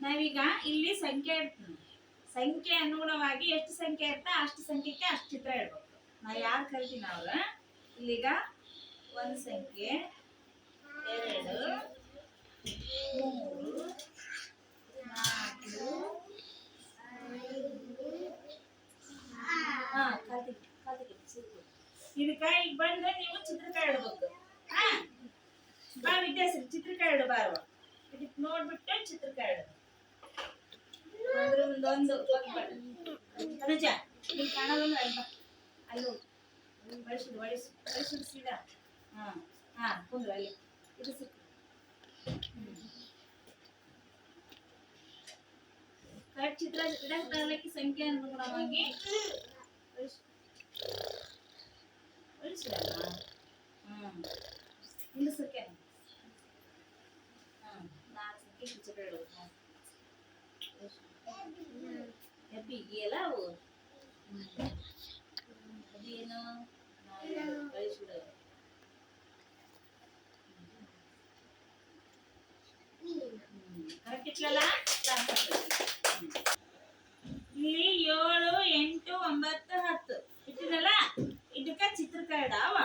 ನಾವೀಗ ಇಲ್ಲಿ ಸಂಖ್ಯೆ ಅನುಗುಣವಾಗಿ ಎಷ್ಟು ಸಂಖ್ಯೆ ಇರ್ತಾ ಅಷ್ಟು ಸಂಖ್ಯೆಗೆ ಅಷ್ಟು ಚಿತ್ರ ಇಡ್ಬೇಕು. ನಾವು ಯಾರು ಕರಿತೀವಿ ಅವ್ರ ಇಲ್ಲಿಗ ಒಂದು ಸಂಖ್ಯೆ 2 3 4 ಇದಕ್ಕ ಈಗ ಬಂದ್ರೆ ನೀವು ಚಿತ್ರಕಾಯಿ ಇಡ್ಬೇಕು. ಬಾ ವಿದ್ಯಾಶ್ರೀ ಚಿತ್ರಕಾಯಿ ಇಡು ಬಾರುವ ಇದಕ್ಕೆ ನೋಡ್ಬಿಟ್ಟು ಚಿತ್ರಕಾಯಿ ಇಡು. ಒಂದು ಅನುಜ ಇಲ್ಲಿ ಕಾಣೋದೊಂದು ಅಲ್ಲೂ ಬಳಸಿಡು ಸೀದಾ. ಕುಂದ್ರು ಅಲ್ಲಿ ಇದು ಸಿಕ್ಕ ಕರೆಕ್ಟ್ ಚಿತ್ರ ಇಡಕ್ಕೆ ಸಂಖ್ಯೆ ಅನುಗುಣವಾಗಿ ಬಳಸಿಡಲ್ಲ. ಒಂದು ಸಂಖ್ಯೆ 4 ಸಂಖ್ಯೆ ಚಿತ್ರ ಇಡಬೇಕು. ಬಿಗಿಯಲ್ಲ ಅವು ಅದೇನು ಬಳಸಿಡು. ಕರೆಕ್ಟ್ ಇಟ್ಲಲ್ಲ. ಇಲ್ಲಿ 7 8 9 10 ಇಟ್ಟಿನಲ್ಲ ಇದಕ್ಕ ಚಿತ್ರಕಾಯಿ ಇಡವ.